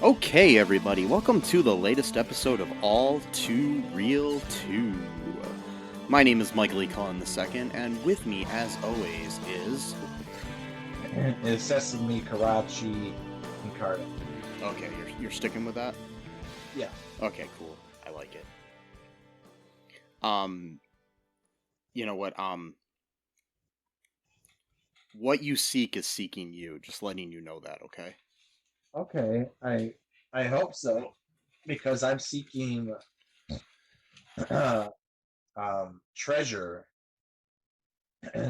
Okay, everybody, welcome to the latest episode of All Too Real 2. My name is Michael E. Cullen II, and with me, as always, is... It's Sesame, Karachi, and Cardiff. Okay, you're sticking with that? Yeah. Okay, cool. I like it. You know what you seek is seeking you. Just letting you know that, okay? Okay, I hope so, because I'm seeking treasure,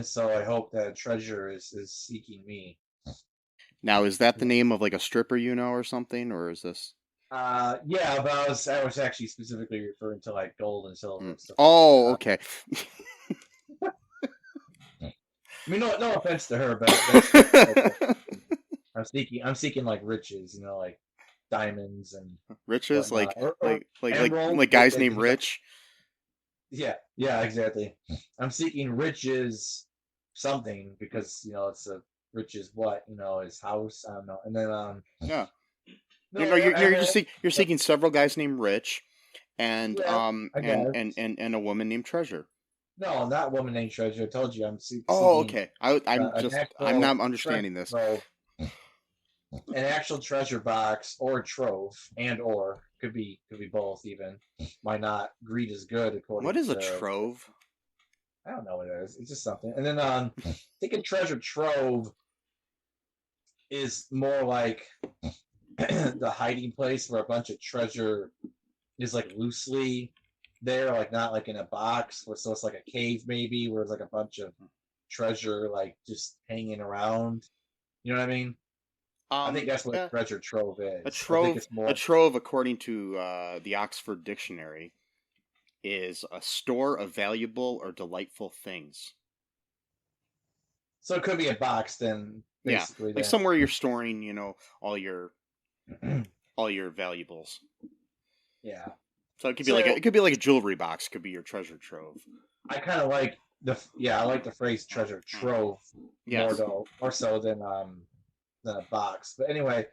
so I hope that treasure is seeking me. Now, is that the name of like a stripper you know or something, or is this? Yeah, but I was actually specifically referring to like gold and silver and stuff. Oh, okay. I mean, no offense to her, but I'm seeking like riches, you know, like diamonds and riches, whatnot. like guys named Rich. Yeah, exactly. I'm seeking riches, something, because it's a riches what his house. I don't know, and then yeah. No, you're seeking several guys named Rich, and yeah, and a woman named Treasure. No, not woman named Treasure. I told you I'm seeking. Oh, okay. I'm not understanding this. An actual treasure box or trove, or could be both even. Why not? Greed is good according. What is to, a trove? I don't know what it is. It's just something. And then I think a treasure trove is more like the hiding place where a bunch of treasure is like loosely there, like not like in a box. So it's like a cave maybe, where it's like a bunch of treasure like just hanging around. You know what I mean? I think that's what a treasure trove is. A trove, according to the Oxford Dictionary, is a store of valuable or delightful things. So it could be a box then, basically. Yeah, like somewhere you're storing, all your valuables. Yeah. So it could be like a jewelry box. Could be your treasure trove. I kind of like I like the phrase treasure trove more so than a box. But anyway,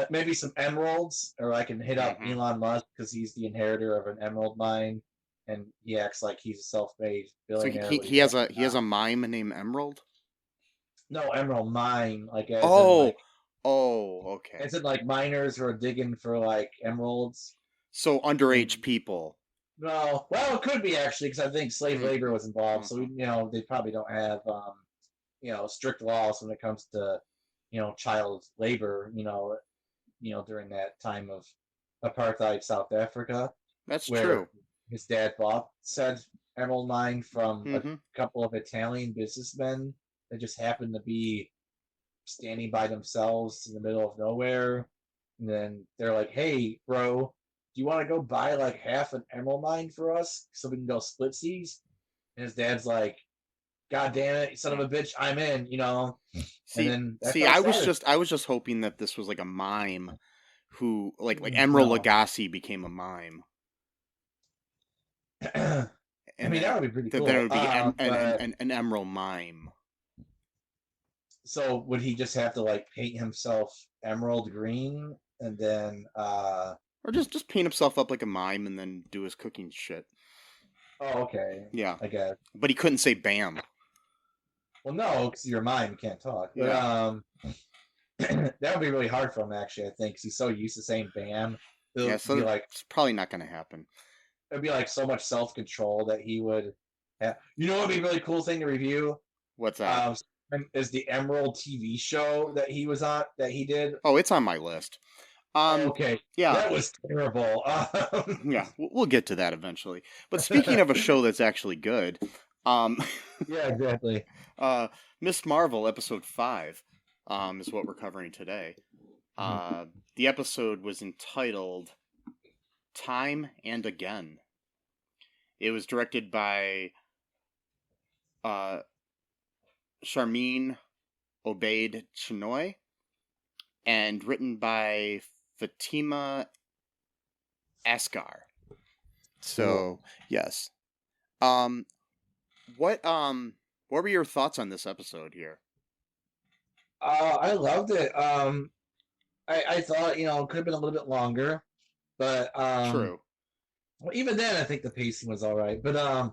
maybe some emeralds, or I can hit up Elon Musk because he's the inheritor of an emerald mine, and he acts like he's a self-made billionaire. So he has a mine named Emerald. No, emerald mine, like as okay. Is it like miners who are digging for like emeralds? So underage people. No, well, it could be actually, because I think slave labor was involved. So they probably don't have strict laws when it comes to child labor. During that time of apartheid South Africa. That's true. His dad bought said emerald mine from a couple of Italian businessmen that just happened to be standing by themselves in the middle of nowhere. And then they're like, "Hey, bro, do you want to go buy like half an emerald mine for us so we can go splitsies?" And his dad's like, "God damn it, son of a bitch, I'm in." I was just hoping that this was like a mime who like Emerald Lagasse became a mime. I mean, that would be pretty cool. Then it would be an emerald mime. So would he just have to like paint himself emerald green and then or just paint himself up like a mime and then do his cooking shit? Oh, okay. Yeah. I guess. But he couldn't say bam. Well, no, because you're a mime, you can't talk. But that would be really hard for him, actually, I think, because he's so used to saying bam. So it's probably not going to happen. It'd be like so much self-control that he would have. You know what would be a really cool thing to review? What's that? Is the Emerald TV show that he was on, that he did. Oh, it's on my list. Okay. Yeah. That was terrible. Yeah, we'll get to that eventually. But speaking of a show that's actually good, yeah, exactly. Miss Marvel episode 5 is what we're covering today. The episode was entitled Time and Again. It was directed by Sharmeen Obaid Chinoy and written by Fatima Asghar. So, yes. What were your thoughts on this episode here? I loved it. I thought, it could have been a little bit longer, but True. well, even then, I think the pacing was all right. But I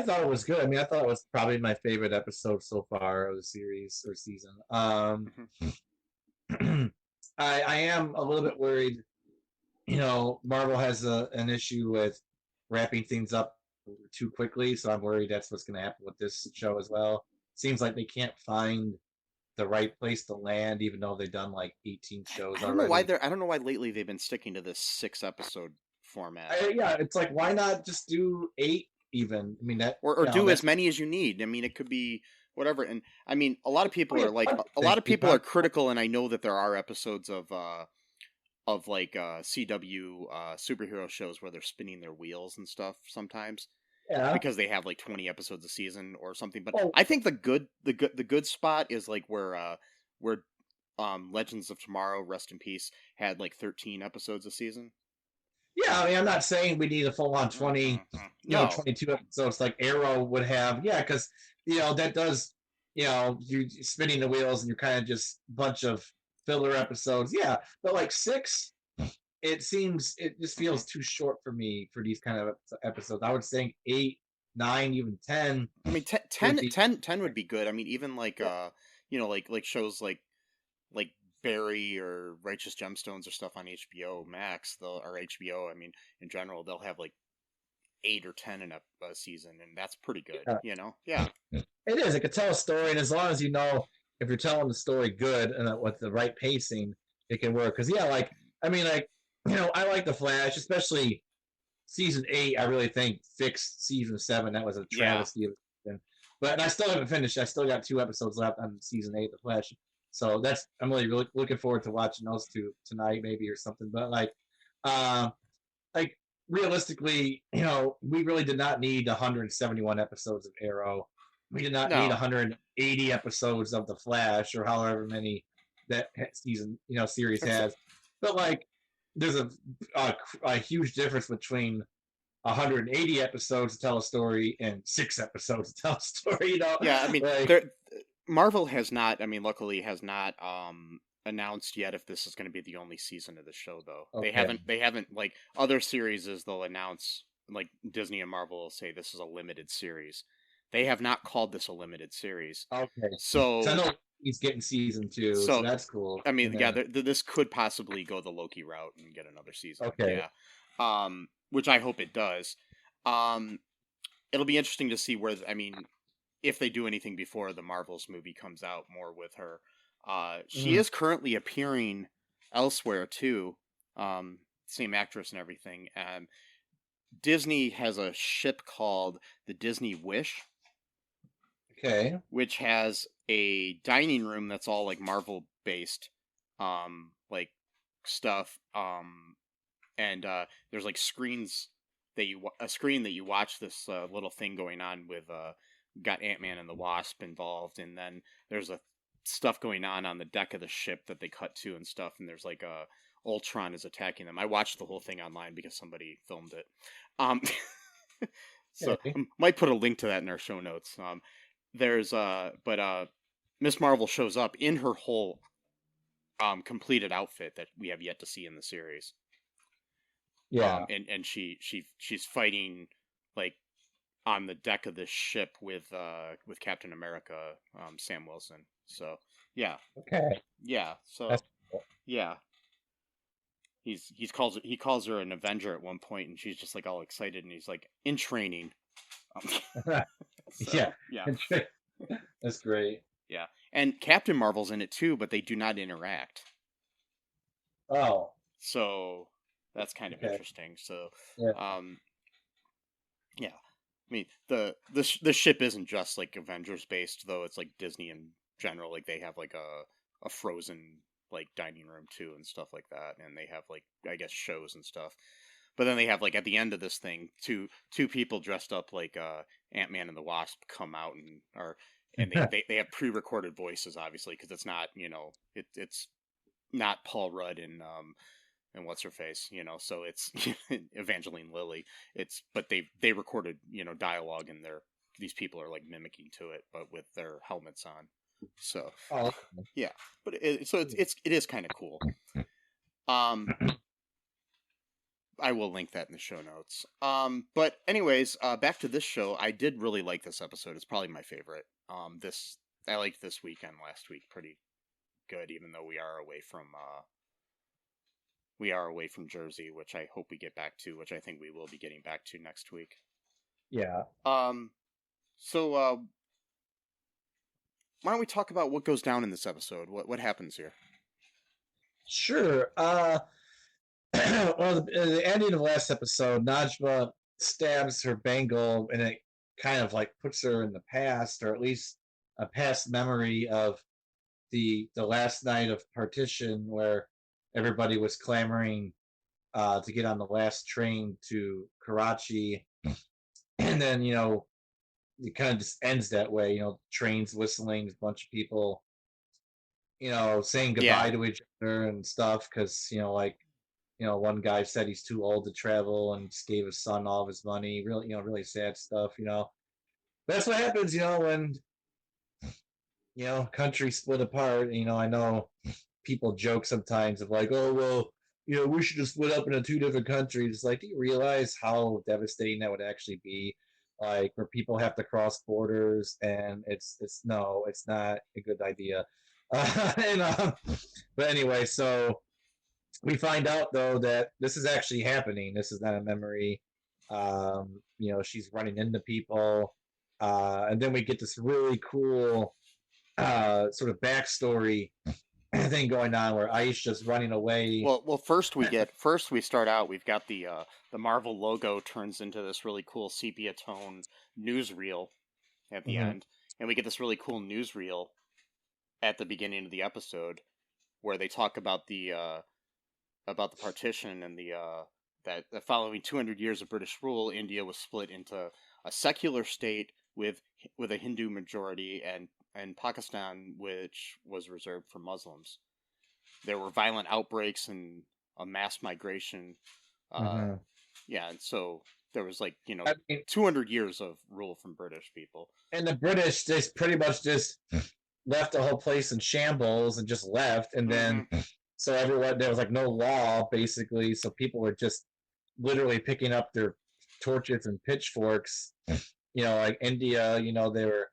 thought it was good. I mean, I thought it was probably my favorite episode so far of the series or season. I am a little bit worried. Marvel has an issue with wrapping things up too quickly, so I'm worried that's what's going to happen with this show as well. Seems like they can't find the right place to land, even though they've done like 18 shows I don't already. know why I don't know why lately they've been sticking to this 6-episode format. Yeah, it's like, why not just do 8 even? I mean, that or do as many as you need. I mean, it could be whatever. And I mean, a lot of people are like, a lot of people are critical, and I know that there are episodes of like CW superhero shows where they're spinning their wheels and stuff sometimes. Yeah. Because they have like 20 episodes a season or something. But I think the good spot is like where Legends of Tomorrow, rest in peace, had like 13 episodes a season. Yeah, I mean, I'm not saying we need a full-on 20, 22 episodes like Arrow would have. Yeah, because, that does, you're spinning the wheels and you're kind of just a bunch of filler episodes. Yeah, but like 6, it just feels too short for me for these kind of episodes. I would think 8, 9, even 10. I mean, 10 would be good. I mean, even like, like shows like Barry or Righteous Gemstones or stuff on HBO Max, or HBO. I mean, in general, they'll have like 8 or 10 in a season, and that's pretty good. Yeah. It is. It could tell a story, and as long as if you're telling the story good and with the right pacing, it can work. Because I like the Flash, especially season 8. I really think fixed season 7. That was a travesty of it. But I still haven't finished. I still got 2 episodes left on season 8 of the Flash. So I'm really looking forward to watching those 2 tonight, maybe, or something. But realistically, we really did not need 171 episodes of Arrow. We did not need 180 episodes of the Flash, or however many that season series has. But there's a huge difference between 180 episodes to tell a story and 6 episodes to tell a story. Yeah, I mean, Marvel has not. I mean, luckily, has not announced yet if this is going to be the only season of the show. Though they haven't like other series. They'll announce, like Disney and Marvel will say this is a limited series. They have not called this a limited series. Okay, so I know he's getting season 2, so that's cool. I mean, this could possibly go the Loki route and get another season. Okay, yeah, which I hope it does. It'll be interesting to see where. I mean, if they do anything before the Marvels movie comes out more with her. She is currently appearing elsewhere too. Same actress and everything. Disney has a ship called the Disney Wish. Okay. Which has a dining room that's all like Marvel based, like stuff. And there's like screens a screen that you watch this little thing going on with got Ant-Man and the Wasp involved, and then there's stuff going on the deck of the ship that they cut to and stuff, and there's like Ultron is attacking them. I watched the whole thing online because somebody filmed it. So I might put a link to that in our show notes. There's Miss Marvel shows up in her whole completed outfit that we have yet to see in the series. Yeah. And she's fighting like on the deck of this ship with Captain America, Sam Wilson. So yeah. Okay. Yeah. So cool. Yeah. He calls her an Avenger at one point, and she's just like all excited, and he's like in training. Yeah. That's great. Yeah, and Captain Marvel's in it too, but they do not interact. Oh. So that's kind of interesting. So yeah. Yeah. I mean, the ship isn't just like Avengers based, though. It's like Disney in general. Like they have like a frozen like dining room too and stuff like that, and they have like I guess shows and stuff. But then they have like at the end of this thing, two people dressed up like Ant-Man and the Wasp come out and they have pre-recorded voices obviously because it's not it's not Paul Rudd and what's her face, so it's Evangeline Lilly. But they recorded dialogue and these people are like mimicking to it, but with their helmets on. So Oh, yeah, but it is kind of cool. I will link that in the show notes. But anyways, back to this show. I did really like this episode. It's probably my favorite. I liked this week and last week pretty good, even though we are away from Jersey, which I hope we get back to, which I think we will be getting back to next week. yeah. So why don't we talk about what goes down in this episode? What happens here? Sure. Well, the ending of last episode, Najma stabs her bangle, and it kind of like puts her in the past, or at least a past memory of the last night of Partition, where everybody was clamoring to get on the last train to Karachi, and then it kind of just ends that way. Trains whistling, a bunch of people, saying goodbye to each other and stuff, because one guy said he's too old to travel and just gave his son all of his money. Really, really sad stuff. That's what happens. When countries split apart. I know people joke sometimes of like, oh well, we should just split up into two different countries. It's like, do you realize how devastating that would actually be? Like, where people have to cross borders, and it's no, it's not a good idea. But anyway, so we find out though that this is actually happening. This is not a memory. She's running into people, and then we get this really cool sort of backstory thing going on where Aisha's running away. Well, first we start out. We've got the Marvel logo turns into this really cool sepia tone newsreel at the end, and we get this really cool newsreel at the beginning of the episode where they talk about the partition and that following 200 years of British rule, India was split into a secular state with a Hindu majority and Pakistan, which was reserved for Muslims. There were violent outbreaks and a mass migration. Yeah, and so there was 200 years of rule from British people. And the British just pretty much just left the whole place in shambles and just left, and then so everyone, there was like no law basically, so people were just literally picking up their torches and pitchforks. Like India, they were,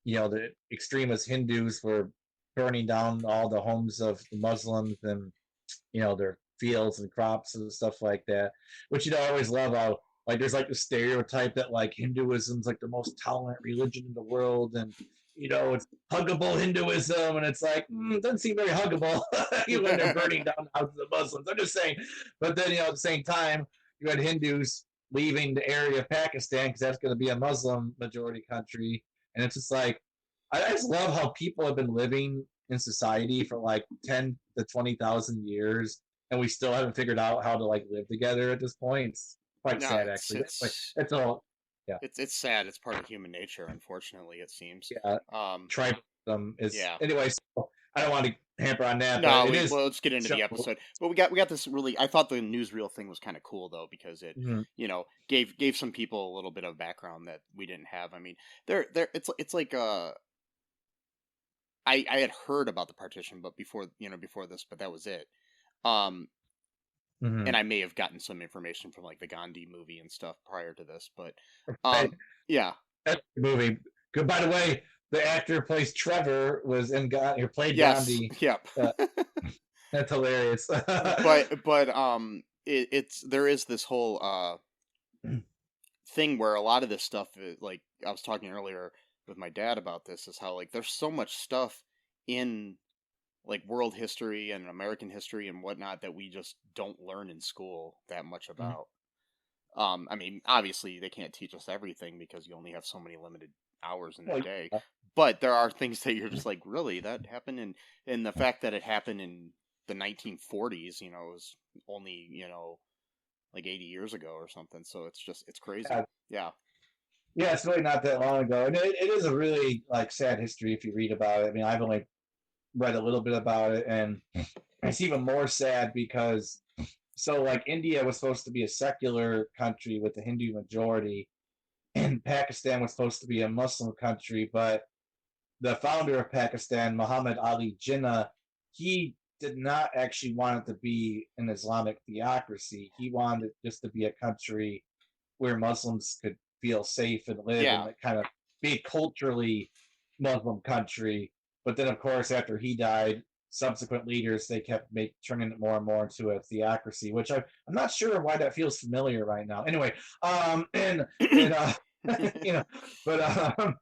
the extremist Hindus were burning down all the homes of the Muslims and their fields and crops and stuff like that. Which I always love how like there's like the stereotype that like Hinduism's like the most tolerant religion in the world, and it's huggable Hinduism, and it's like it doesn't seem very huggable when they're burning down the houses of Muslims. I'm just saying, but then at the same time you had Hindus leaving the area of Pakistan because that's going to be a Muslim majority country, and it's just like I just love how people have been living in society for like 10 to 20,000 years, and we still haven't figured out how to like live together at this point. It's quite sad, actually. It's all. Yeah. It's sad. It's part of human nature, unfortunately, it seems. Yeah. Tribalism is. Yeah. Anyway, so I don't want to hamper on that. No, but well, let's get into the episode. But we got this really. I thought the newsreel thing was kind of cool though, because it gave some people a little bit of background that we didn't have. I mean, it's like I had heard about the partition, but before this, but that was it. And I may have gotten some information from like the Gandhi movie and stuff prior to this, but yeah, that movie. Good. By the way, the actor who plays Trevor was in Gandhi. Or played Gandhi. Yep. That's hilarious. but there is this whole thing where a lot of this stuff, like I was talking earlier with my dad about this, is how like there's so much stuff in like world history and American history and whatnot that we just don't learn in school that much about. I mean, obviously they can't teach us everything because you only have so many limited hours in a day. but there are things that you're just like, really, that happened, and the fact that it happened in the 1940s, was only like 80 years ago or something. So it's crazy. Yeah, Yeah. yeah, it's really not that long ago, and it is a really like sad history if you read about it. I mean, I've only read a little bit about it, and it's even more sad because so like India was supposed to be a secular country with a Hindu majority, and Pakistan was supposed to be a Muslim country, but the founder of Pakistan, Muhammad Ali Jinnah, he did not actually want it to be an Islamic theocracy. He wanted it just to be a country where Muslims could feel safe and live Yeah. and kind of be a culturally Muslim country. But then, of course, after he died, subsequent leaders they kept turning it more and more into a theocracy, which I'm not sure why that feels familiar right now. Anyway, and you know, but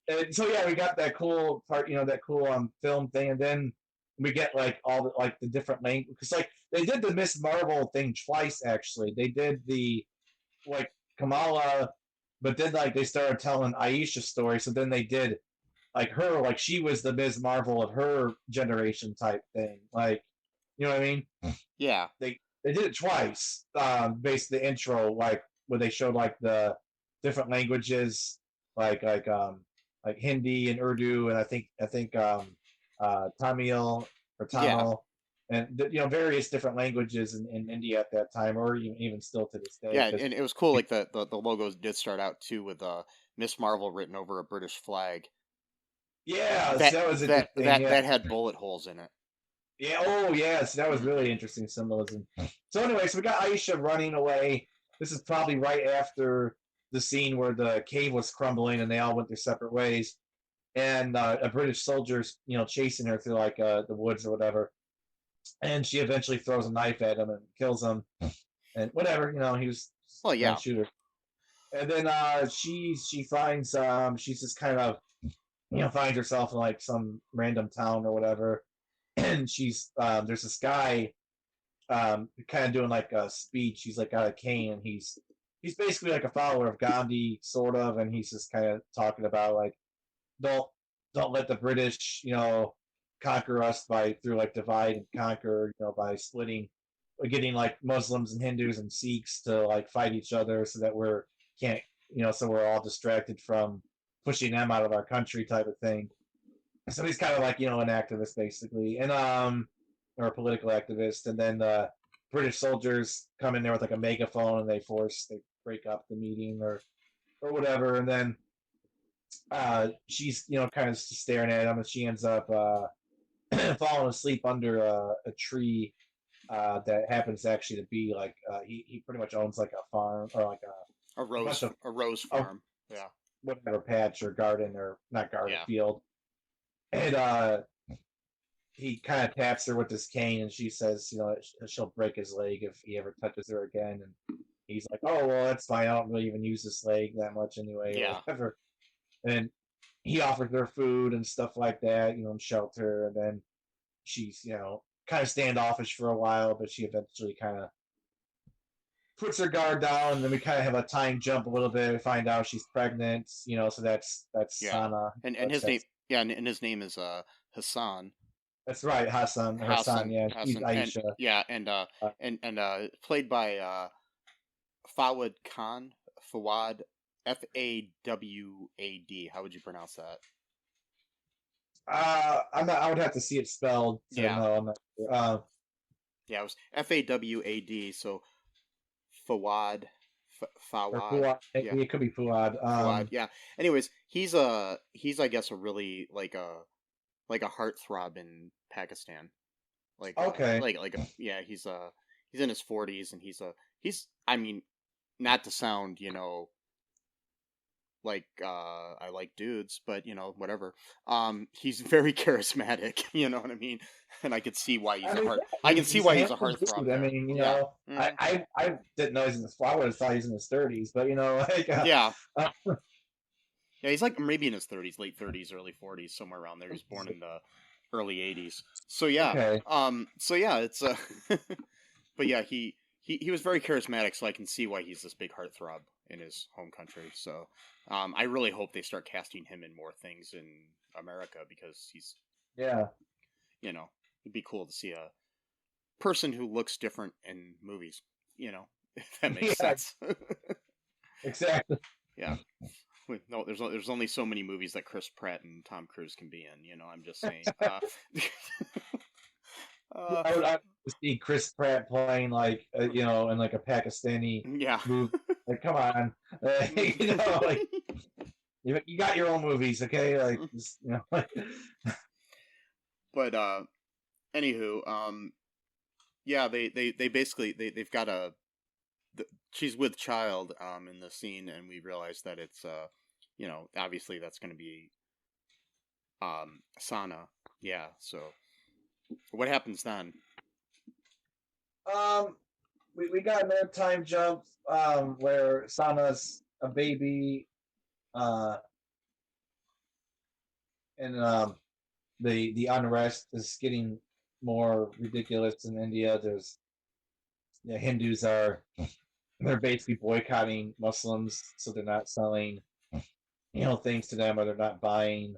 and so yeah, we got that cool part, that cool film thing, and then we get like all the like the different language because like they did the Miss Marvel thing twice actually. They did the like Kamala, but then like they started telling Aisha's story, so then they did like her, like she was the Ms. Marvel of her generation type thing. Like, you know what I mean? Yeah. They did it twice. Based the intro, like where they showed like the different languages, like Hindi and Urdu, and Tamil or Yeah. Tamil, and various different languages in India at that time, or even still to this day. Yeah, Because and it was cool. Like the logos did start out too with Miss Marvel written over a British flag. yeah, That so that was that interesting. that Yeah, that had bullet holes in it. yeah. Oh, yes, that was Mm. really interesting symbolism. So anyway, so we got Aisha running away. This is probably right after the scene where the cave was crumbling and they all went their separate ways, and a British soldier's chasing her through like the woods or whatever, and she eventually throws a knife at him and kills him, and whatever he was Well, gonna yeah, shoot her, and then she finds she's just kind of finds herself in like some random town or whatever, and she's there's this guy kind of doing like a speech. He's like got a cane. And he's basically like a follower of Gandhi, sort of, and he's just kind of talking about like don't don't let the British conquer us by through like divide and conquer by splitting, getting like Muslims and Hindus and Sikhs to like fight each other so that we're can't so we're all distracted from pushing them out of our country type of thing. So he's kind of like an activist basically, and or a political activist, and then the British soldiers come in there with like a megaphone and they break up the meeting or whatever, and then she's kind of staring at him, and she ends up falling asleep under a tree that happens actually to be like he pretty much owns like a farm or like a bunch of a rose oh, farm. Yeah, whatever patch or garden or not garden yeah, field, and he kind of taps her with his cane, and she says, she'll break his leg if he ever touches her again. And he's like, "Oh well, that's fine. I don't really even use this leg that much anyway, or yeah. whatever." And he offers her food and stuff like that, and shelter. And then she's, kind of standoffish for a while, but she eventually kind of puts her guard down. And then we kind of have a time jump a little bit. We find out she's pregnant, so that's Yeah, Sana. and his name, yeah, and his name is Hassan. That's right, Hassan, her son. Hassan, Yeah, she's Hassan, and Aisha. yeah, and Uh, played by Fawad Khan, Fawad, Fawad. How would you pronounce that? I'm not. I would have to see it spelled to Yeah, know. I'm not sure. yeah, it was Fawad. So Fawad, Or Fawad. Fuad. Yeah, Maybe it could be Fuad. Fawad. Yeah. Anyways, he's I guess a really like a heartthrob in Pakistan. Okay. Yeah, he's in his 40s, and he's I mean, not to sound like I like dudes, but whatever. He's very charismatic. You know what I mean? And I could see why I he's a mean, heart. yeah, I can see he's a why he's a handsome heartthrob dude. I there. mean, Yeah. I, Hmm. I didn't know he's in his. Well, I would have thought he's in his 30s, but like, Yeah. uh, Yeah, he's like maybe in his 30s, late 30s, early 40s, somewhere around there. He was born in the early 80s. So yeah. okay. So yeah, it's but yeah, he was very charismatic, so I can see why he's this big heartthrob in his home country. So I really hope they start casting him in more things in America because he's, Yeah. It'd be cool to see a person who looks different in movies. If that makes sense. Exactly. Yeah. No, there's only so many movies that Chris Pratt and Tom Cruise can be in. I'm just saying. I would see Chris Pratt playing like in like a Pakistani Yeah. movie. Like, come on, like you got your own movies, okay? Like, just, like. But anywho, yeah, they basically they've got she's with child in the scene, and we realize that it's obviously that's going to be Sana. Yeah. So what happens then? We got another time jump where Sana's a baby, and the unrest is getting more ridiculous in India. There's Hindus they're basically boycotting Muslims, so they're not selling things to them, or they're not buying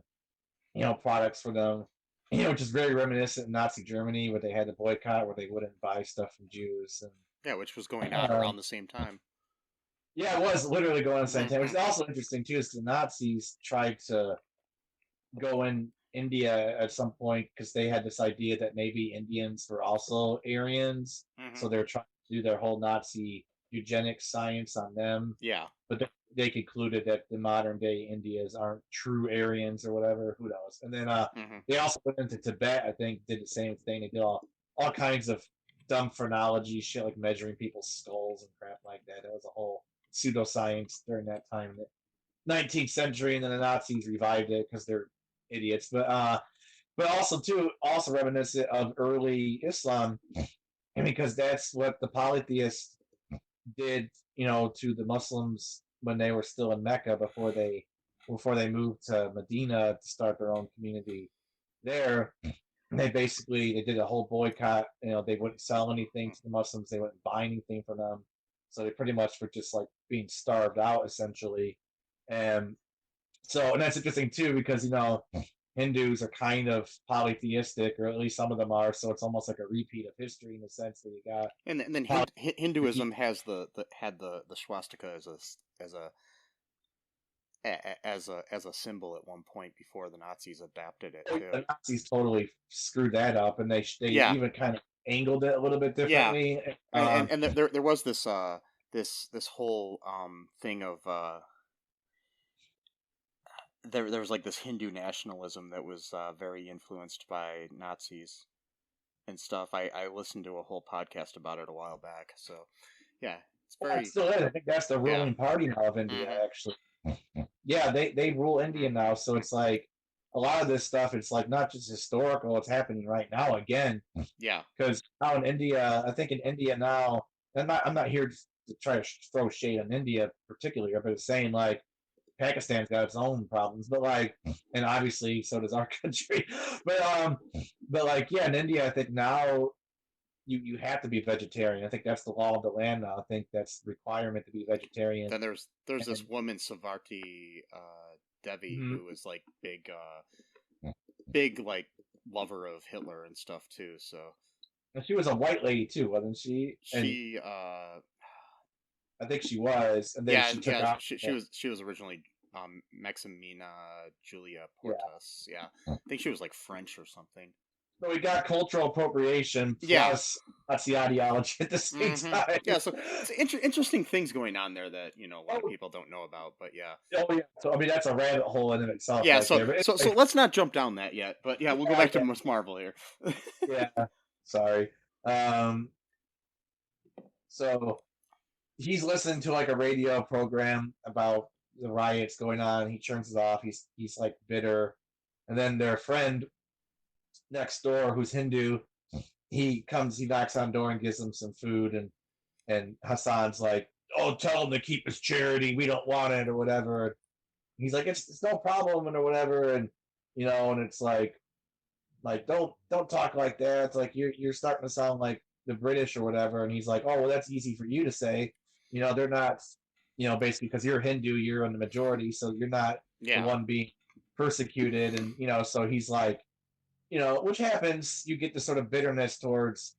products for them. Which is very reminiscent of Nazi Germany, where they had the boycott, where they wouldn't buy stuff from Jews. And yeah, which was going on around the same time. Yeah, it was literally going on the same time. It's also interesting too, is the Nazis tried to go in India at some point because they had this idea that maybe Indians were also Aryans, so they're trying to do their whole Nazi eugenics science on them. Yeah, but they concluded that the modern day Indians aren't true Aryans or whatever. Who knows? And then they also went into Tibet. I think did the same thing. They did all kinds of dumb phrenology shit, like measuring people's skulls and crap like that. That was a whole pseudoscience during that time, in the 19th century, and then the Nazis revived it because they're idiots. But also reminiscent of early Islam, and because that's what the polytheists did, to the Muslims when they were still in Mecca before they moved to Medina to start their own community there. They did a whole boycott. They wouldn't sell anything to the Muslims. They wouldn't buy anything from them. So they pretty much were just like being starved out essentially. And that's interesting too, because Hindus are kind of polytheistic, or at least some of them are. So it's almost like a repeat of history in the sense that you got. And then Hinduism has had the swastika as a symbol at one point before the Nazis adapted it too. The Nazis totally screwed that up, and they even kind of angled it a little bit differently. Yeah. And there was this this whole thing of there was like this Hindu nationalism that was very influenced by Nazis and stuff. I listened to a whole podcast about it a while back. So yeah, it's very. It still is. I think that's the ruling party now of India, actually. Yeah, they rule India now, so it's like a lot of this stuff. It's like not just historical; it's happening right now again. Yeah, because now in India, I think in India now, I'm not here to try to throw shade on India particularly, but it's saying like Pakistan's got its own problems, but like, and obviously so does our country. But like, yeah, in India, I think now you have to be vegetarian. I think that's the law of the land now. I think that's the requirement to be vegetarian. Then there's this woman, Savarti Devi, who was like big like lover of Hitler and stuff too. So and she was a white lady too, wasn't she? She I think she was, and then she took off. She was originally Maximina Julia Portas. Yeah. I think she was like French or something. So we got cultural appropriation plus Nazi ideology at the same time. Yeah, so it's interesting things going on there that a lot of people don't know about. But yeah. Oh yeah. So I mean that's a rabbit hole in itself. Yeah. Right so let's not jump down that yet. But yeah, we'll go back to Miss Marvel here. Yeah. Sorry. So he's listening to like a radio program about the riots going on. He turns it off. He's like bitter, and then their friend next door, who's Hindu, he knocks on the door and gives him some food, and Hassan's like, "Oh, tell him to keep his charity. We don't want it or whatever." And he's like, "It's no problem or whatever," and and it's like don't talk like that. It's like you're starting to sound like the British or whatever, and he's like, oh well, that's easy for you to say. They're not. Basically because you're Hindu, you're in the majority, so you're not the Yeah. one being persecuted, and so he's like, which happens. You get this sort of bitterness towards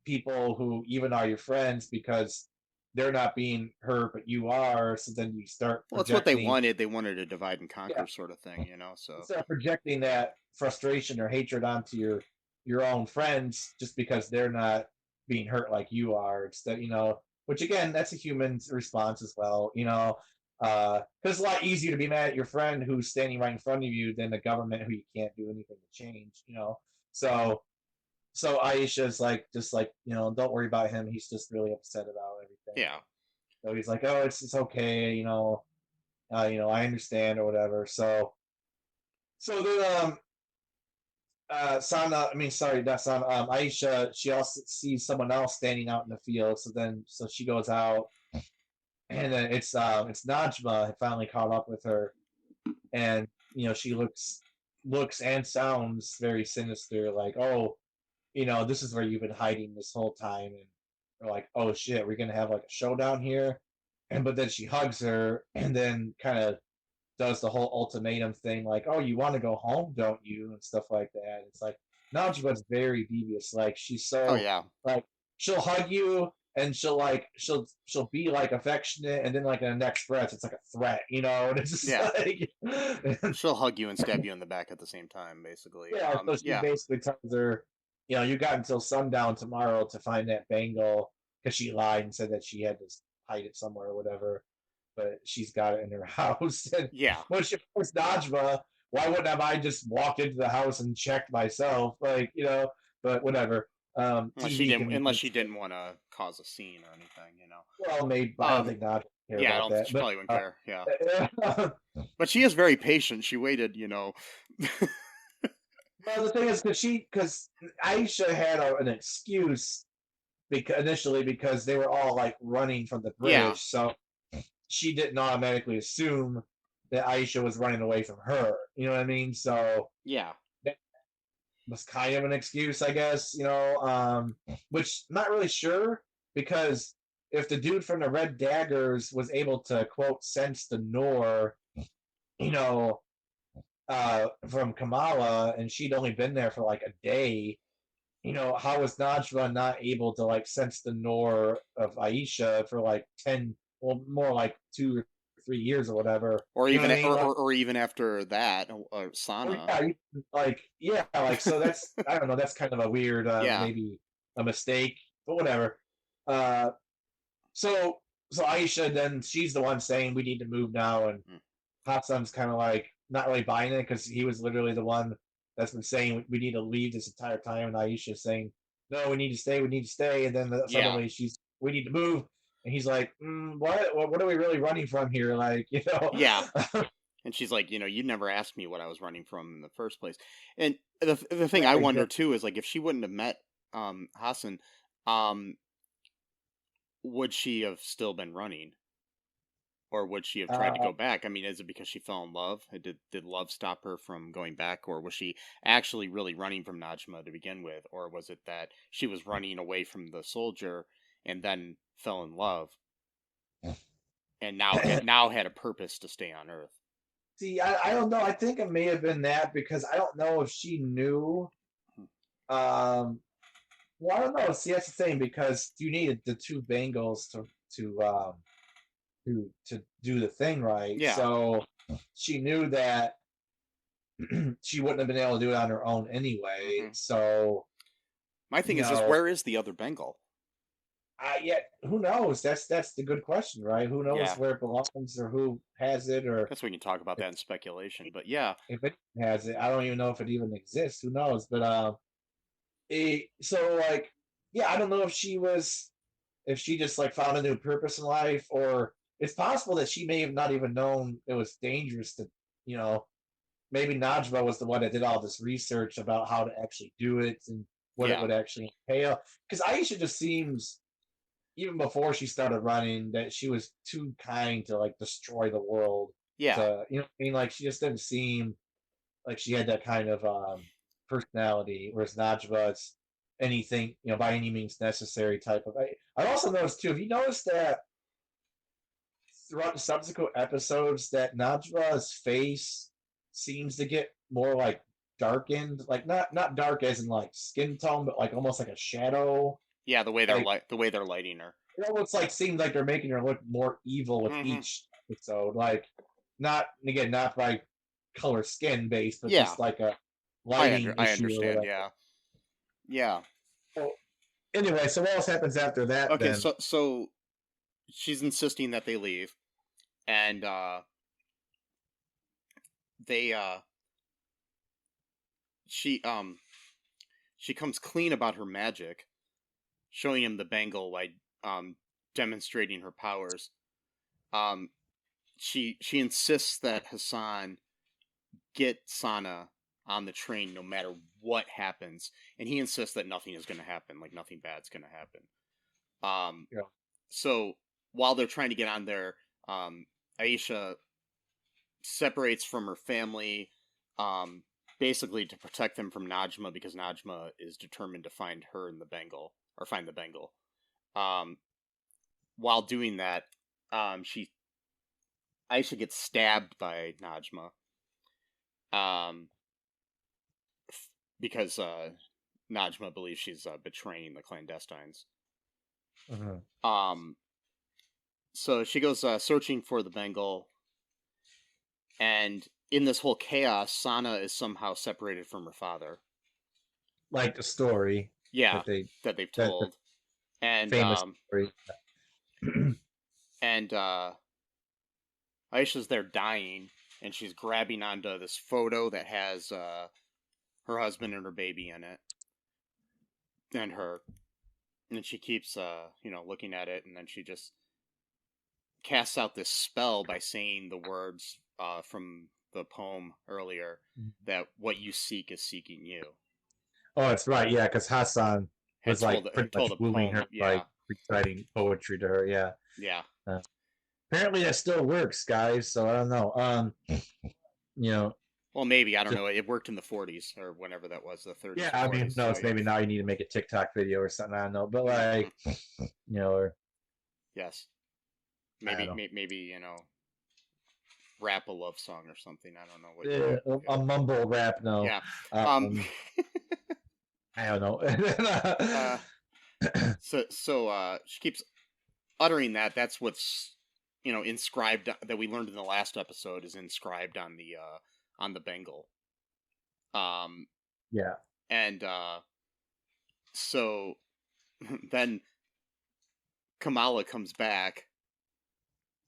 people who even are your friends because they're not being hurt, but you are. So then you start Well, that's what they projecting, wanted. They wanted a divide and yeah, conquer sort of thing, So start projecting that frustration or hatred onto your own friends just because they're not being hurt like you are. It's that which again, that's a human response as well. It's a lot easier to be mad at your friend who's standing right in front of you than the government who you can't do anything to change. So Aisha's like, just like, don't worry about him. He's just really upset about everything. yeah. So he's like, oh, it's okay, I understand or whatever. So then Sana, I mean, sorry, not Sana. Aisha, she also sees someone else standing out in the field. So she goes out, and then it's Najma finally caught up with her, and she looks and sounds very sinister, like, oh, this is where you've been hiding this whole time, and they're like, oh shit, we're gonna have like a showdown here, and but then she hugs her, and then kind of does the whole ultimatum thing, like, "Oh, you want to go home, don't you?" and stuff like that. It's like Najma's very devious. Like she's Oh so yeah. like she'll hug you and she'll be like affectionate, and then like in the next breath, it's like a threat, and it's just Yeah. like She'll hug you and stab you in the back at the same time, basically. yeah. So she Yeah. basically tells her, you got until sundown tomorrow to find that bangle because she lied and said that she had to hide it somewhere or whatever, but she's got it in her house. And Yeah. when she first Najma, why wouldn't have I just walked into the house and checked myself? Like, but whatever. TV Unless she convenience. didn't want to cause a scene or anything. Well, maybe I don't think Najma care Yeah, I about don't. that. She But probably wouldn't care. Yeah, well, but she is very patient. She waited. the thing is, because Aisha had an excuse because initially because they were all like running from the Yeah. British, so she didn't automatically assume that Aisha was running away from her. You know what I mean? So Yeah. that was kind of an excuse, I guess. Which I'm not really sure because if the dude from the Red Daggers was able to quote sense the Noor, you know, from Kamala, and she'd only been there for like a day, how was Najma not able to like sense the Noor of Aisha for like 10, well, more like 2 or 3 years or whatever? Or You know even what I mean? or even after that, Or Sana. yeah, like so that's I don't know, that's kind of a weird Yeah. maybe a mistake, but whatever. Uh, so so Aisha, then she's the one saying we need to move now, and Mm. Hassan's kind of like not really buying it because he was literally the one that's been saying we need to leave this entire time, and Aisha's saying no, we need to stay, and then Yeah. suddenly she's we need to move, and he's like, what are we really running from here? Like, Yeah. And she's like, you never asked me what I was running from in the first place. And the thing I yeah, wonder too is like if she wouldn't have met Hassan, um, would she have still been running? Or would she have tried to uh, go back? I mean, is it because she fell in love? Did love stop her from going back, or was she actually really running from Najma to begin with, or was it that she was running away from the soldier and then fell in love and now had a purpose to stay on Earth? see, I don't know. I think it may have been that because I don't know if she knew. Um, well, I don't know. See, that's the thing because you needed the two Bengals to do the thing right. Yeah. So she knew that she wouldn't have been able to do it on her own anyway. Hmm. So My thing you is, know, where is the other Bengal? yet who knows? That's the good question, right? Who knows Yeah, where it belongs or who has it or guess we can talk about that in speculation. But yeah, if it has it. I don't even know if it even exists. Who knows? But so like yeah, I don't know if she just like found a new purpose in life, or it's possible that she may have not even known it was dangerous to you know maybe Najma was the one that did all this research about how to actually do it and what it yeah, would actually entail. Because Aisha just seems, even before she started running, that she was too kind to like destroy the world. yeah. To what I mean, like she just didn't seem like she had that kind of personality. Whereas Najma, anything, by any means necessary type of. I also noticed too. Have you noticed that throughout the subsequent episodes that Najwa's face seems to get more like darkened, like not dark as in like skin tone, but like almost like a shadow. Yeah, the way Like they're lighting her. it almost like seems like they're making her look more evil with Hmm. each episode. Like not by color skin based, but Yeah, just like a lighting I issue or understand. whatever. Yeah, yeah. So anyway, so what else happens after that Okay, then? so she's insisting that they leave, and they she she comes clean about her magic, showing him the bangle by demonstrating her powers. Um, she insists that Hassan get Sana on the train no matter what happens, and he insists that nothing is going to happen, like nothing bad's going to happen. Yeah. So while they're trying to get on there, Aisha separates from her family, um, basically to protect them from Najma because Najma is determined to find her in the Bengal or find the Bengal. Um, while doing that, she Aisha gets stabbed by Najma, um, because Najma believes she's betraying the clandestines. Mhm. So she goes searching for the Bengal, and in this whole chaos, Sana is somehow separated from her father. Like the story Yeah, that they that they've that the told, and famous story. and Aisha's there dying, and she's grabbing onto this photo that has her husband and her baby in it, and her, and she keeps looking at it, and then she just casts out this spell by saying the words from the poem earlier, that what you seek is seeking you. Oh, that's right. Yeah, because Hassan was like Had pretty much told a wooing poem. her, Yeah, like reciting poetry to her. Yeah. yeah. Uh, apparently that still works, guys. So I don't know. You know, Well, maybe I don't just know. It worked in the 40s or whenever that was, the yeah. 30s or I mean, 40s. no, So it's yeah. maybe now you need to make a TikTok video or something. I don't know, but like, Mm-hmm. or Yes. I don't Maybe know. maybe rap a love song or something. I don't know what. A mumble rap, no. Yeah. Um. Um, I don't know. uh. So she keeps uttering that. That's what's inscribed that we learned in the last episode is inscribed on the Bengal. Um. Yeah. And so then Kamala comes back,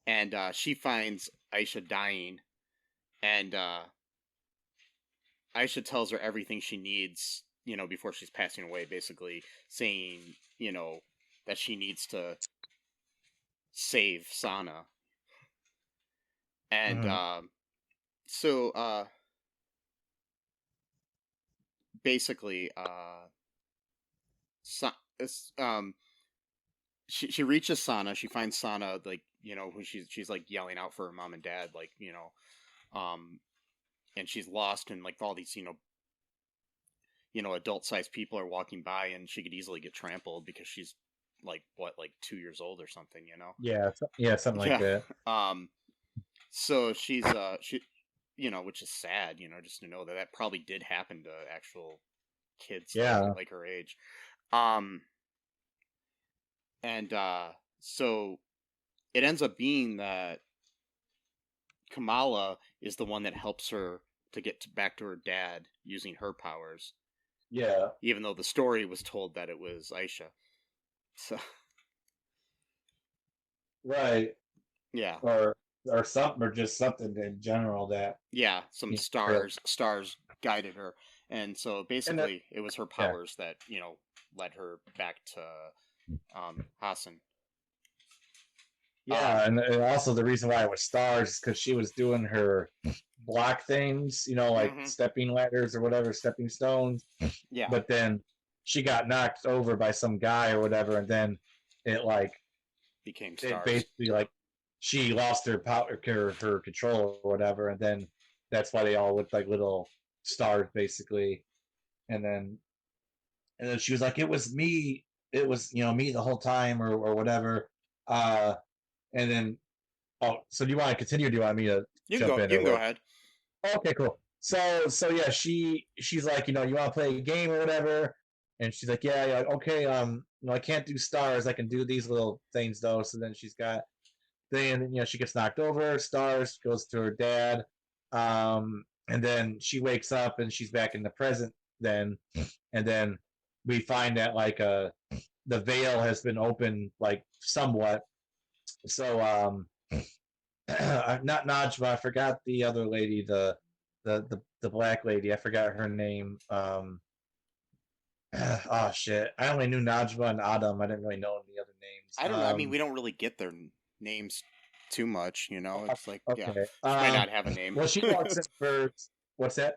and she finds Aisha dying, and Aisha tells her everything she needs, before she's passing away, basically saying, that she needs to save Sana. And Mhm. so basically, Sa- um, she reaches Sana. She finds Sana, like, who she's like yelling out for her mom and dad, like, um, and she's lost, and like all these adult sized people are walking by, and she could easily get trampled because she's like what, like 2 years old or something, Yeah. Yeah. Something like Yeah. that. So she's which is sad, just to know that that probably did happen to actual kids Yeah. like her age. Um, and so it ends up being that Kamala is the one that helps her to back to her dad using her powers, Yeah. even though the story was told that it was Aisha. So Right. yeah, Or something, or just something in general that yeah, some you know, stars guided her, and so and that, basically it was her yeah. powers that led her back to Hassan. Yeah, and also the reason why it was stars is because she was doing her block things, like Mm-hmm. stepping ladders or whatever, stepping stones. Yeah, But then she got knocked over by some guy or whatever, and then it like became it stars. basically like she lost her power, her control or whatever, and then that's why they all looked like little stars basically. And then And then she was like, "It was me. It was me the whole time, or whatever." Uh, and then so do you want to continue? Or do you want me to jump in You or can go what? ahead. Okay, cool. So yeah, she's like, you want to play a game or whatever, and she's like, yeah, okay, I can't do stars. I can do these little things though. So then she's got then she gets knocked over. Stars goes to her dad, and then she wakes up and she's back in the present. Then, and then we find that like the veil has been opened like somewhat. So not Najma. I forgot the other lady, the black lady. I forgot her name. Oh shit! I only knew Najma and Adam. I didn't really know the other names. I don't know. I mean, we don't really get their names too much, It's like, yeah, Okay. she might not have a name. Well, she walks in first. What's that?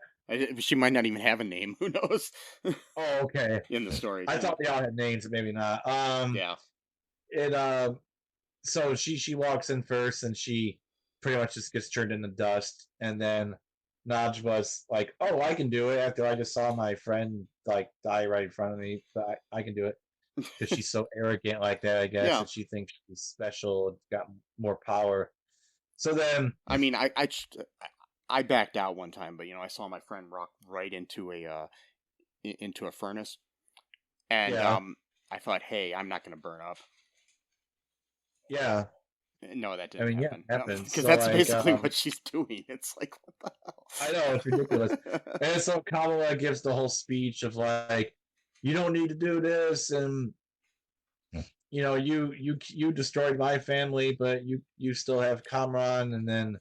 She might not even have a name. Who knows? Oh, okay. In the story, I thought they all had names, but maybe not. Yeah. It so she walks in first, and she pretty much just gets turned into dust, and then Najwa's like, "Oh, I can do it." After I just saw my friend like die right in front of me, but I can do it because she's so arrogant like that, I guess, Yeah. that she thinks she's special and got more power. So then, I mean, I backed out one time, but I saw my friend rock right into a furnace, and yeah, I thought, hey, I'm not going to burn up. yeah. No, that I didn't mean, happen. yeah, it happens. Because So, that's like, basically what she's doing. It's like, what the hell? I know, it's ridiculous. And so Kamala gives the whole speech of like, you don't need to do this, and you destroyed my family, but you still have Kamran,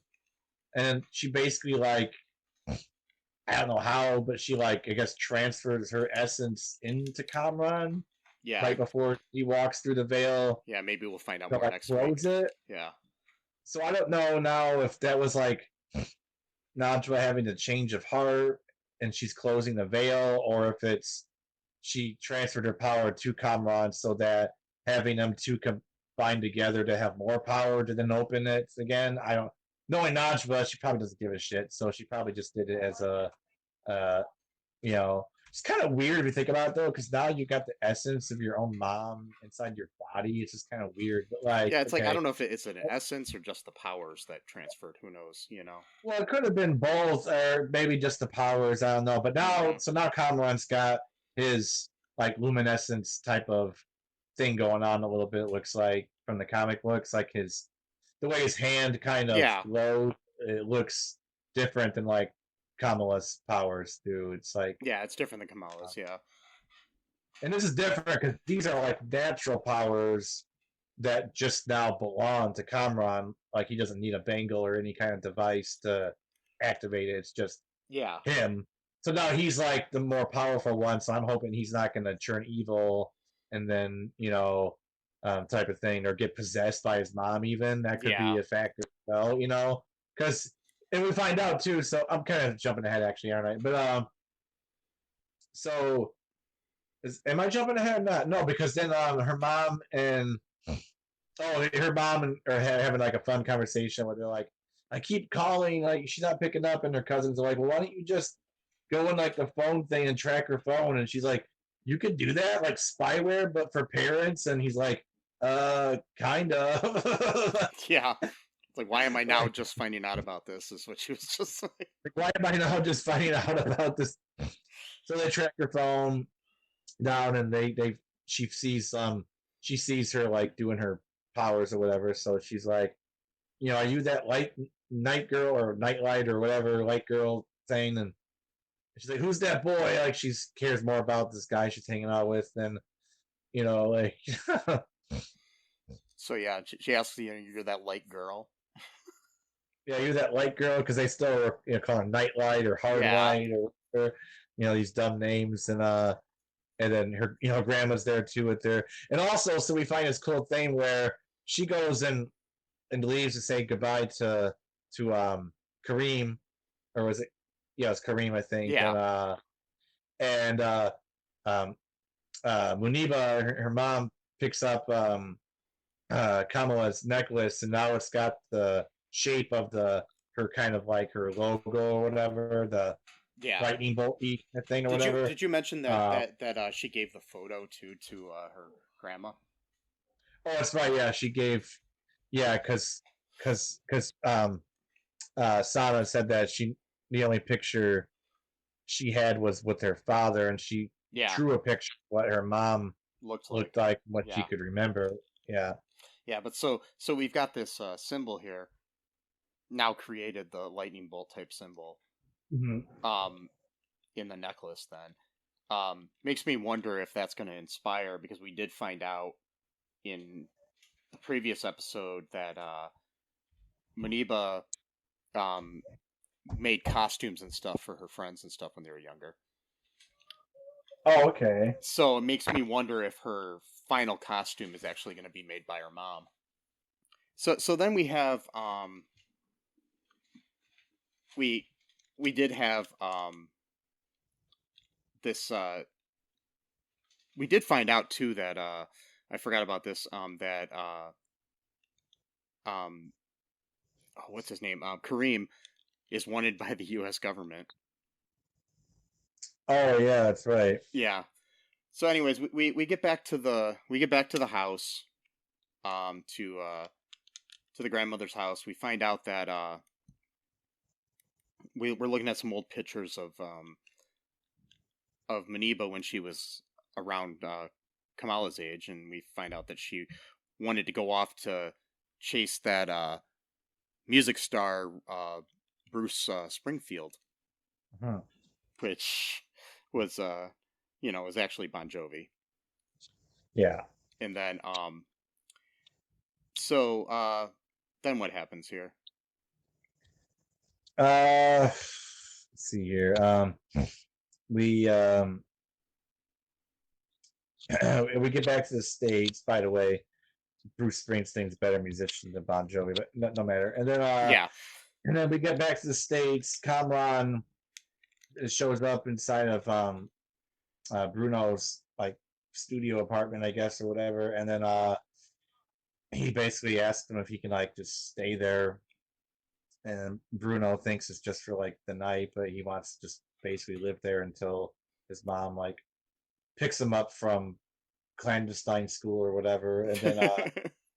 and she basically like, I don't know how, but she like, I guess, transfers her essence into Kamran Yeah, right before he walks through the veil. yeah. Maybe we'll find out To more like next close week. it. Yeah. So I don't know now if that was like Najwa having a change of heart and she's closing the veil, or if it's she transferred her power to Kamran so that having them two combine together to have more power to then open it again. I don't knowing Najwa, she probably doesn't give a shit, so she probably just did it as a uh it's kind of weird if you think about it though, because now you got the essence of your own mom inside your body. It's just kind of weird, but like, Yeah, it's like, I okay, don't know if it's an essence or just the powers that transferred. Who knows? well, it could have been both, or maybe just the powers. I don't know. But now, Mhm. so now Kamran's got his like luminescence type of thing going on a little bit. Looks like from the comic books, like the way his hand kind of Yeah, glows, it looks different than like Kamala's powers do. It's like, yeah. It's different than Kamala's. Yeah, and this is different because these are like natural powers that just now belong to Kamran. Like he doesn't need a bangle or any kind of device to activate it. It's just yeah, him. So now he's like the more powerful one. So I'm hoping he's not going to turn evil and then type of thing, or get possessed by his mom. Even that could yeah. be a factor. Well, because and we find out too. So I'm kind of jumping ahead, actually, aren't I? But so am I jumping ahead? Or not, no, because then her mom and her mom and are having like a fun conversation where they're like, I keep calling, like she's not picking up, and her cousins are like, well, why don't you just go in like the phone thing and track her phone? And she's like, you could do that, like spyware, but for parents. And he's like, kind of. Yeah. It's like, why am I now just finding out about this? Is what she was just like. Why am I now just finding out about this? So they track her phone down, and she sees her like doing her powers or whatever. So she's like, are you that night girl or nightlight or whatever light girl thing? And she's like, who's that boy? Like she cares more about this guy she's hanging out with than like. So yeah, she asks you, you're that light girl. Yeah, you're that light girl, because they still call her nightlight or hard Yeah, light or whatever, these dumb names. And then her grandma's there too with her. And also, so we find this cool thing where she goes and leaves to say goodbye to Kareem, or was it? Yeah, it's Kareem, I think. yeah, And um, Muniba, her mom, picks up Kamala's necklace, and now it's got the shape of her kind of like her logo or whatever. Yeah. lightning bolt thing or Did you whatever. did you mention that Uh, she gave the photo to her grandma? oh, that's right. Yeah, she gave. Yeah, because Sana said that the only picture she had was with her father, and she Yeah, drew a picture of what her mom looked looked like. like, what she Yeah, could remember. Yeah. yeah. But so we've got this symbol here now created, the lightning bolt type symbol Mhm. um in the necklace. Then makes me wonder if that's going to inspire, because we did find out in the previous episode that Muniba um made costumes and stuff for her friends and stuff when they were younger. Oh, okay. So it makes me wonder if her final costume is actually going to be made by her mom. So then we have we we did have this we did find out too that I forgot about this that um oh, what's his name, Kareem is wanted by the U.S. government. Oh, yeah, that's right. Yeah. So anyways, we get back to the house, to the grandmother's house. We find out that we're looking at some old pictures of Maniba when she was around Kamala's age, and we find out that she wanted to go off to chase that music star Bruce Springfield, Huh. which was was actually Bon Jovi. Yeah. And then so then what happens here? Let's see here. We we get back to the States. By the way, Bruce Springsteen's a better musician than Bon Jovi, but no matter. Yeah. And then we get back to the States. Kamran shows up inside of Bruno's like studio apartment, I guess, or whatever. And then he basically asks him if he can like just stay there. And Bruno thinks it's just for like the night, but he wants to just basically live there until his mom like picks him up from clandestine school or whatever. And then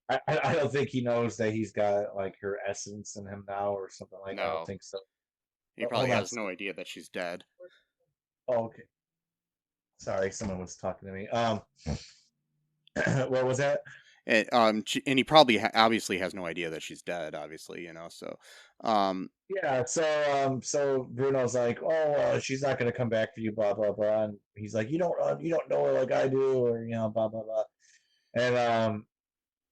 I don't think he knows that he's got like her essence in him now or something like that. I don't No, think so. he Oh, probably hold on. has no idea that she's dead. Oh, okay. Sorry, someone was talking to me. What was that? And he probably obviously has no idea that she's dead. Obviously, So, um, Yeah, so Bruno's like, oh, she's not gonna come back for you, blah blah blah, and he's like, you don't know her like I do, or blah blah blah, and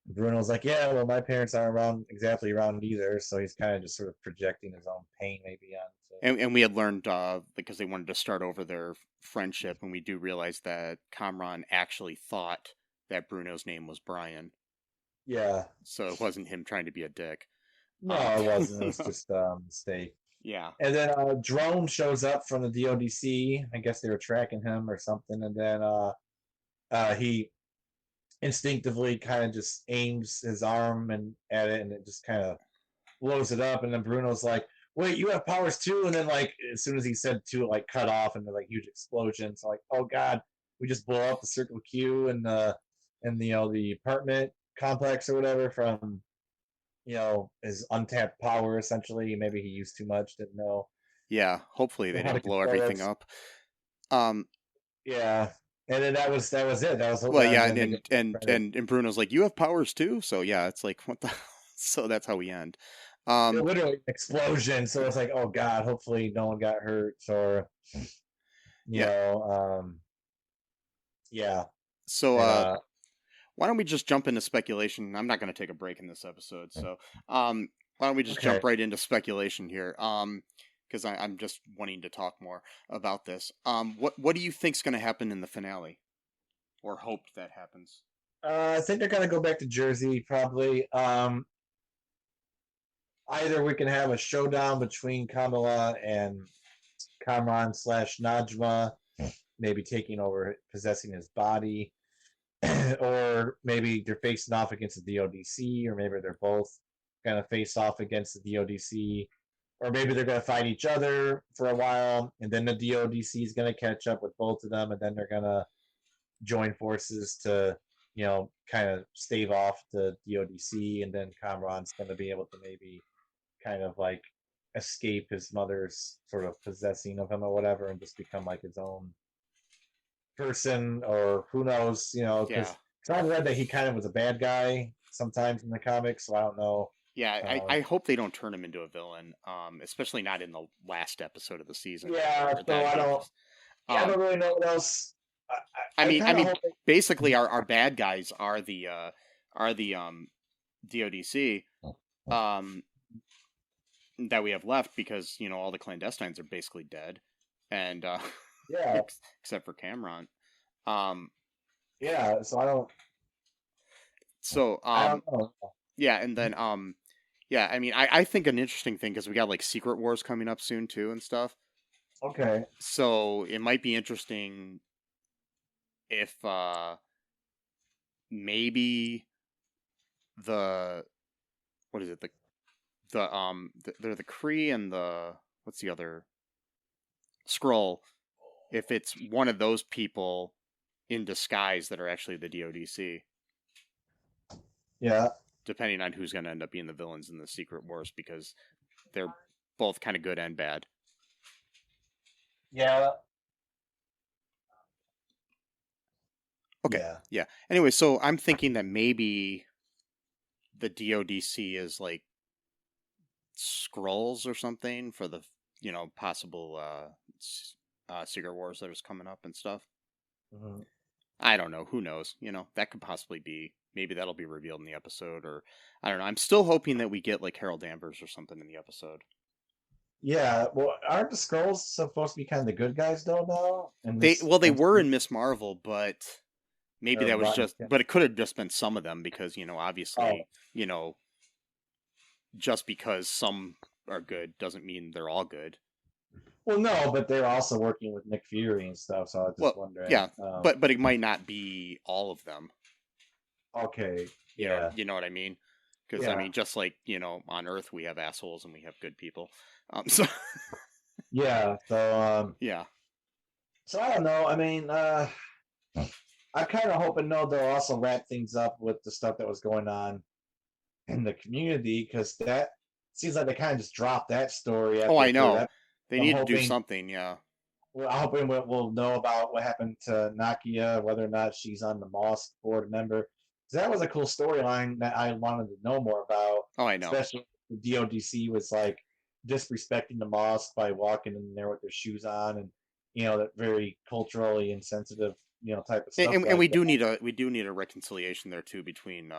Bruno's like, yeah, well, my parents aren't exactly around either, so he's kind of just sort of projecting his own pain maybe onto. and we had learned because they wanted to start over their friendship, and we do realize that Kamran actually thought that Bruno's name was Brian, Yeah, so it wasn't him trying to be a dick. no, Um, it wasn't. It was just a mistake. yeah, And then Drone shows up from the DODC. I guess they were tracking him or something, and then he instinctively kind of just aims his arm and at it, and it just kind of blows it up. And then Bruno's like, "Wait, you have powers too?" And then like as soon as he said two, it like cut off and the like huge explosion. So like, oh god, we just blow up the Circle Q and the apartment complex or whatever from his untapped power essentially. Maybe he used too much, didn't know yeah. Hopefully they how to didn't blow control everything it. up. Um, Yeah, and then that was it. That was well, and yeah, then they get credit. and Bruno's like, "You have powers too," so yeah, it's like, what the. So that's how we end. Um, Literally explosion. So it's like, oh god, hopefully no one got hurt or you yeah. know, yeah. So And why don't we just jump into speculation? I'm not going to take a break in this episode, so why don't we just okay. jump right into speculation here? Because I'm just wanting to talk more about this. What do you think's going to happen in the finale, or hoped that happens? I think they're gonna go back to Jersey probably. Either we can have a showdown between Kamala and Kamran slash Najma, maybe taking over, possessing his body, or maybe they're facing off against the DODC, or maybe they're both gonna face off against the DODC. or maybe they're going to fight each other for a while, and then the DODC is going to catch up with both of them, and then they're going to join forces to, kind of stave off the DODC, and then Kamran's going to be able to maybe kind of like escape his mother's sort of possessing of him or whatever, and just become like his own person, or who knows, Yeah. because I read that he kind of was a bad guy sometimes in the comics, so I don't know. Yeah, I hope they don't turn him into a villain, especially not in the last episode of the season. Yeah, so That'd I be don't. just, Yeah, I um, don't really know what else. I I mean, I kind of mean, hope. basically, our bad guys are the DODC, um, that we have left because all the clandestines are basically dead, and Yeah, except for Cameron. Um, yeah. So I don't. so I don't know. yeah, and then yeah, I mean, I think an interesting thing because we got like Secret Wars coming up soon too and stuff. Okay. So it might be interesting if maybe the what is it they're the Kree and the what's the other Skrull, if it's one of those people in disguise that are actually the DODC, Yeah. depending on who's going to end up being the villains in the Secret Wars, because they're both kind of good and bad. Yeah. Okay, Yeah. yeah. Anyway, so I'm thinking that maybe the DODC is like Skrulls or something for the possible Secret Wars that is coming up and stuff. Mhm. I don't know. Who knows? That could possibly be. Maybe that'll be revealed in the episode, or I don't know. I'm still hoping that we get like Harold Danvers or something in the episode. Yeah. Well, aren't the Skrulls supposed to be kind of the good guys though now? In They this, well, they were in Miss Marvel, but maybe or that was Rotten. just. But it could have just been some of them because Oh, obviously, just because some are good doesn't mean they're all good. well, no, but they're also working with Nick Fury and stuff. So I was Well, just wondering. yeah, but it might not be all of them. Okay. You know, Yeah. you know what I mean? Because I Yeah. mean, just like on Earth, we have assholes and we have good people. So Yeah. So yeah, So I don't know. I mean, I'm kind of hoping no, they'll also wrap things up with the stuff that was going on in the community, because that seems like they kind of just dropped that story oh, after I the third know. episode. They I'm need to do hoping, something. Yeah. well, I'm hoping we'll know about what happened to Nakia, whether or not she's on the mosque board member. 'Cause that was a cool storyline that I wanted to know more about, Oh, I know. especially the DODC was like disrespecting the mosque by walking in there with their shoes on, and that very culturally insensitive, type of stuff And like we that. do need a reconciliation there too between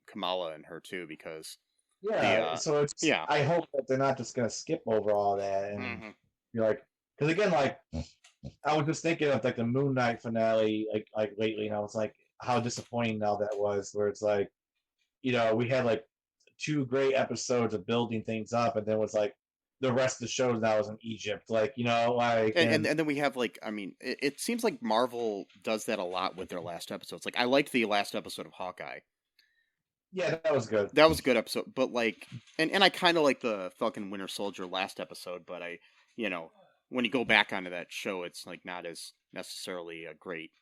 Kamala and her too, because the Yeah, so it's yeah. I hope that they're not just gonna skip over all that, and Hmm. you're like, because again, like I was just thinking of like the Moon Knight finale, like lately, and I was like, how disappointing now that was, where it's like, we had like two great episodes of building things up, and then was like the rest of the show now is in Egypt, like like and And then we have like, I mean, it seems like Marvel does that a lot with their last episodes. Like I liked the last episode of Hawkeye. yeah, that was good. That was a good episode, but like, and I kind of like the Falcon Winter Soldier last episode, but you know, when you go back onto that show, it's like not as necessarily a great,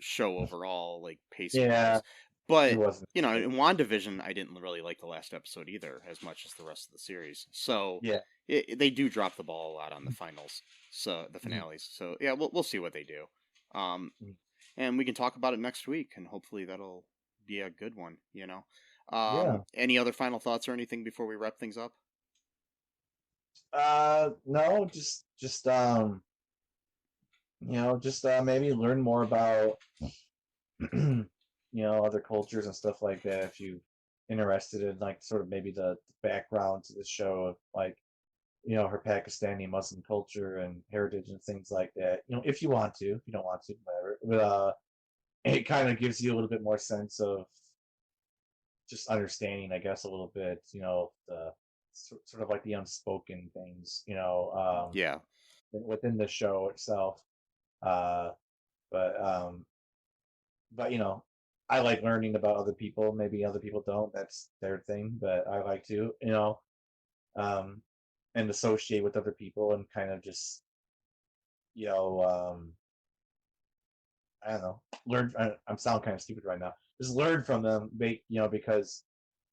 show overall, like pacing Yeah, wise. it But wasn't. in WandaVision, I didn't really like the last episode either, as much as the rest of the series. So Yeah. they do drop the ball a lot on the finals, so the finales. So yeah, we'll see what they do, and we can talk about it next week, and hopefully that'll be a good one. Yeah. Any other final thoughts or anything before we wrap things up? No, just maybe learn more about other cultures and stuff like that, if you interested in like sort of maybe the background to the show of like her Pakistani Muslim culture and heritage and things like that. If you want to, if you don't want to, whatever. But it kind of gives you a little bit more sense of just understanding, I guess, a little bit. The sort of like the unspoken things. Yeah, Within the show itself. Uh, but I like learning about other people. Maybe other people don't. That's their thing, but I like to. and associate with other people and kind of just, I don't know, learn. I'm sound kind of stupid right now. Just learn from them, because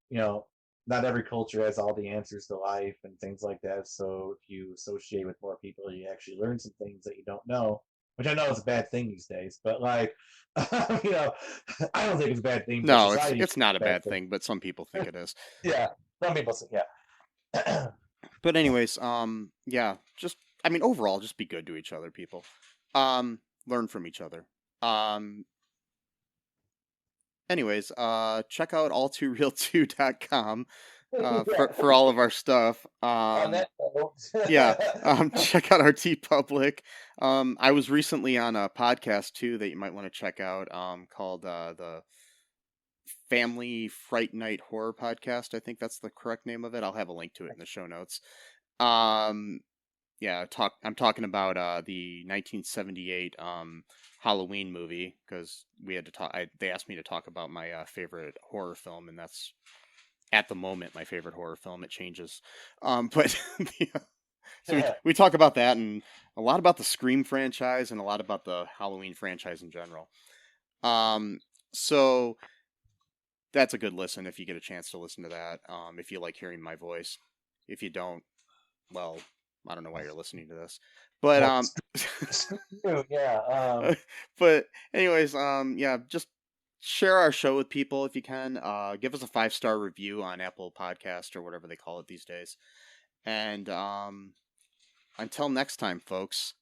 you know, not every culture has all the answers to life and things like that. So if you associate with more people, you actually learn some things that you don't know, which I know is a bad thing these days. But like, you know, I don't think it's a bad thing, but No, society it's thinks not a it's a bad bad thing, but some people think it is. yeah, some people say, yeah. But anyways, yeah, just I mean overall, just be good to each other, people. Learn from each other. Um, anyways, check out all2real2.com for all of our stuff. On that Yeah, note, check out our TeePublic. I was recently on a podcast too that you might want to check out. Called the Family Fright Night Horror Podcast. I think that's the correct name of it. I'll have a link to it in the show notes. Um, yeah, I'm talking about the 1978 Halloween movie because we had to talk. They asked me to talk about my favorite horror film, and that's at the moment my favorite horror film. It changes, but yeah. So we talk about that and a lot about the Scream franchise and a lot about the Halloween franchise in general. So that's a good listen if you get a chance to listen to that. If you like hearing my voice, if you don't, well, I don't know why you're listening to this, but yeah. but anyways, yeah, just share our show with people if you can. Give us a 5-star review on Apple Podcast or whatever they call it these days. And until next time, folks.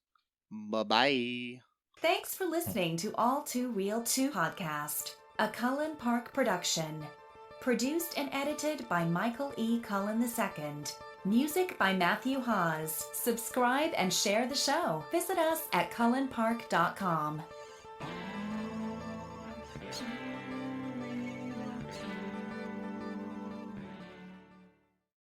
Bye bye. Thanks for listening to All Too Real 2 podcast, a Cullen Park production. Produced and edited by Michael E. Cullen II. Music by Matthew Hawes. Subscribe and share the show. Visit us at cullenpark.com.